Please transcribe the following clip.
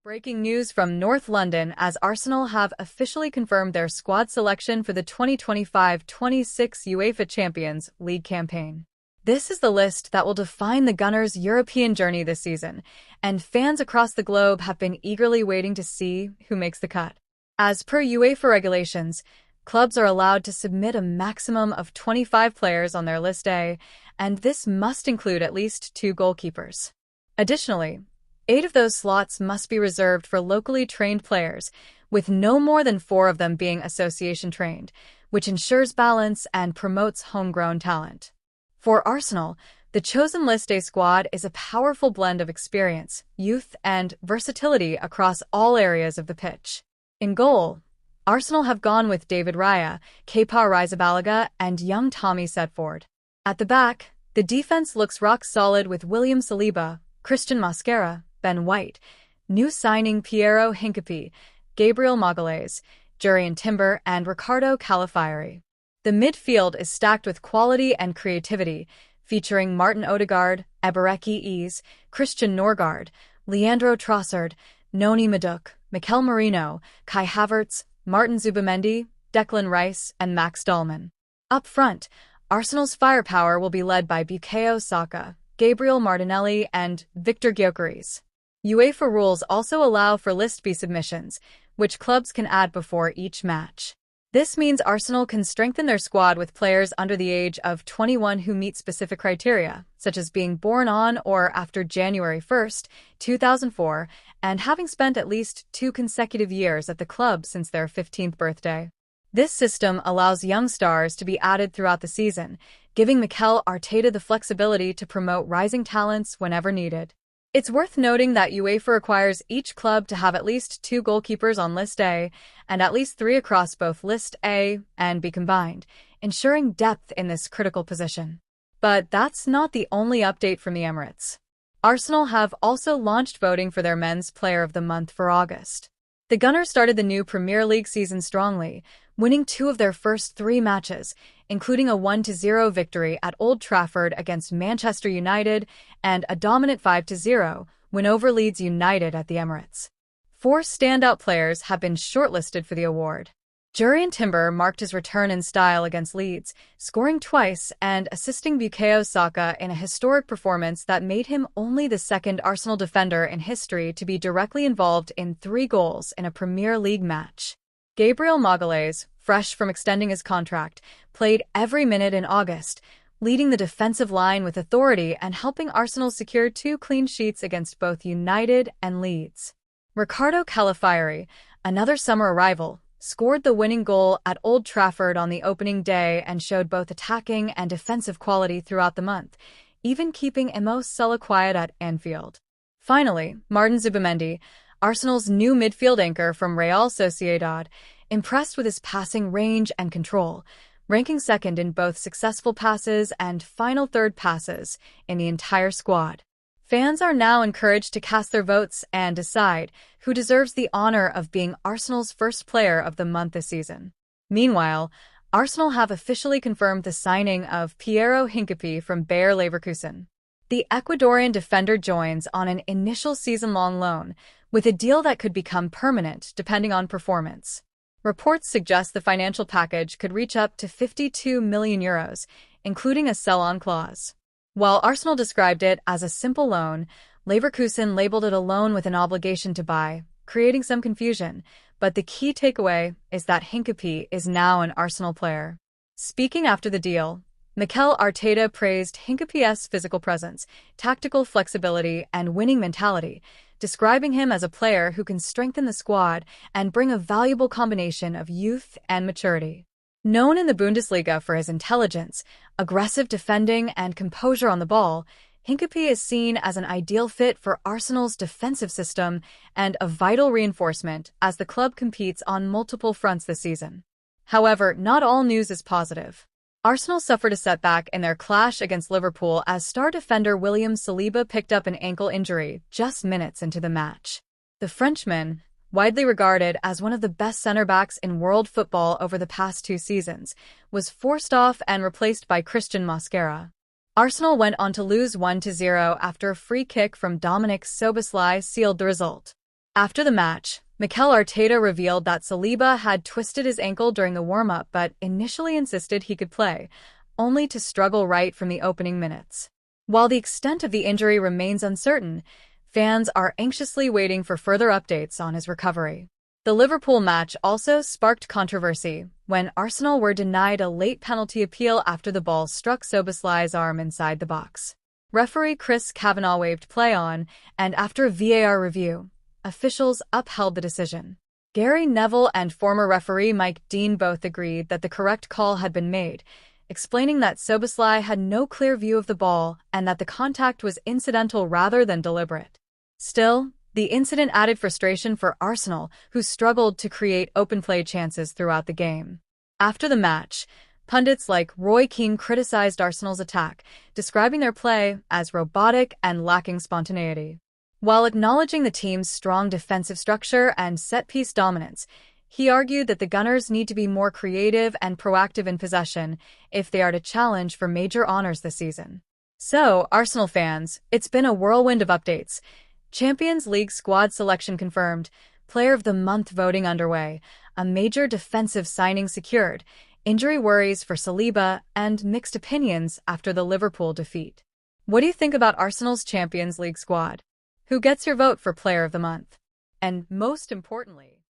Breaking news from North London as Arsenal have officially confirmed their squad selection for the 2025-26 UEFA Champions League campaign. This is the list that will define the Gunners' European journey this season, and fans across the globe have been eagerly waiting to see who makes the cut. As per UEFA regulations, clubs are allowed to submit a maximum of 25 players on their list A, and this must include at least 2 goalkeepers. Additionally, 8 of those slots must be reserved for locally trained players, with no more than 4 of them being association trained, which ensures balance and promotes homegrown talent. For Arsenal, the chosen List A squad is a powerful blend of experience, youth, and versatility across all areas of the pitch. In goal, Arsenal have gone with David Raya, Kepa Arrizabalaga, and young Tommy Setford. At the back, the defense looks rock solid with William Saliba, Christian Mosquera, Ben White, new signing Piero Hincapié, Gabriel Magalhaes, Jurrien Timber, and Ricardo Calafiori. The midfield is stacked with quality and creativity, featuring Martin Odegaard, Eberechi Eze, Christian Norgard, Leandro Trossard, Noni Madueke, Mikel Merino, Kai Havertz, Martin Zubimendi, Declan Rice, and Max Dahlmann. Up front, Arsenal's firepower will be led by Bukayo Saka, Gabriel Martinelli, and Victor Gyökeres. UEFA rules also allow for List B submissions, which clubs can add before each match. This means Arsenal can strengthen their squad with players under the age of 21 who meet specific criteria, such as being born on or after January 1, 2004, and having spent at least 2 consecutive years at the club since their 15th birthday. This system allows young stars to be added throughout the season, giving Mikel Arteta the flexibility to promote rising talents whenever needed. It's worth noting that UEFA requires each club to have at least 2 goalkeepers on List A and at least 3 across both List A and B combined, ensuring depth in this critical position. But that's not the only update from the Emirates. Arsenal have also launched voting for their Men's Player of the Month for August. The Gunners started the new Premier League season strongly, winning 2 of their first 3 matches, including a 1-0 victory at Old Trafford against Manchester United and a dominant 5-0 win over Leeds United at the Emirates. 4 standout players have been shortlisted for the award. Jurrien Timber marked his return in style against Leeds, scoring twice and assisting Bukayo Saka in a historic performance that made him only the 2nd Arsenal defender in history to be directly involved in 3 goals in a Premier League match. Gabriel Magalhaes, fresh from extending his contract, played every minute in August, leading the defensive line with authority and helping Arsenal secure 2 clean sheets against both United and Leeds. Ricardo Calafiori, another summer arrival, scored the winning goal at Old Trafford on the opening day and showed both attacking and defensive quality throughout the month, even keeping Mo Salah quiet at Anfield. Finally, Martin Zubimendi, Arsenal's new midfield anchor from Real Sociedad, impressed with his passing range and control, ranking 2nd in both successful passes and final third passes in the entire squad. Fans are now encouraged to cast their votes and decide who deserves the honor of being Arsenal's first player of the month this season. Meanwhile, Arsenal have officially confirmed the signing of Piero Hincapié from Bayer Leverkusen. The Ecuadorian defender joins on an initial season-long loan, with a deal that could become permanent depending on performance. Reports suggest the financial package could reach up to €52 million, including a sell-on clause. While Arsenal described it as a simple loan, Leverkusen labeled it a loan with an obligation to buy, creating some confusion, but the key takeaway is that Hincapié is now an Arsenal player. Speaking after the deal, Mikel Arteta praised Hincapié's physical presence, tactical flexibility, and winning mentality, describing him as a player who can strengthen the squad and bring a valuable combination of youth and maturity. Known in the Bundesliga for his intelligence, aggressive defending, and composure on the ball, Hincapié is seen as an ideal fit for Arsenal's defensive system and a vital reinforcement as the club competes on multiple fronts this season. However, not all news is positive. Arsenal suffered a setback in their clash against Liverpool as star defender William Saliba picked up an ankle injury just minutes into the match. The Frenchman, widely regarded as one of the best center-backs in world football over the past 2 seasons, was forced off and replaced by Christian Mosquera. Arsenal went on to lose 1-0 after a free kick from Dominik Szoboszlai sealed the result. After the match, Mikel Arteta revealed that Saliba had twisted his ankle during the warm-up but initially insisted he could play, only to struggle right from the opening minutes. While the extent of the injury remains uncertain, fans are anxiously waiting for further updates on his recovery. The Liverpool match also sparked controversy when Arsenal were denied a late penalty appeal after the ball struck Szoboszlai's arm inside the box. Referee Chris Kavanagh waved play on, and after a VAR review, officials upheld the decision. Gary Neville and former referee Mike Dean both agreed that the correct call had been made, explaining that Szoboszlai had no clear view of the ball and that the contact was incidental rather than deliberate. Still, the incident added frustration for Arsenal, who struggled to create open play chances throughout the game. After the match, pundits like Roy Keane criticized Arsenal's attack, describing their play as robotic and lacking spontaneity. While acknowledging the team's strong defensive structure and set-piece dominance, he argued that the Gunners need to be more creative and proactive in possession if they are to challenge for major honors this season. So, Arsenal fans, it's been a whirlwind of updates. Champions League squad selection confirmed, Player of the Month voting underway, a major defensive signing secured, injury worries for Saliba, and mixed opinions after the Liverpool defeat. What do you think about Arsenal's Champions League squad? Who gets your vote for Player of the Month? And most importantly,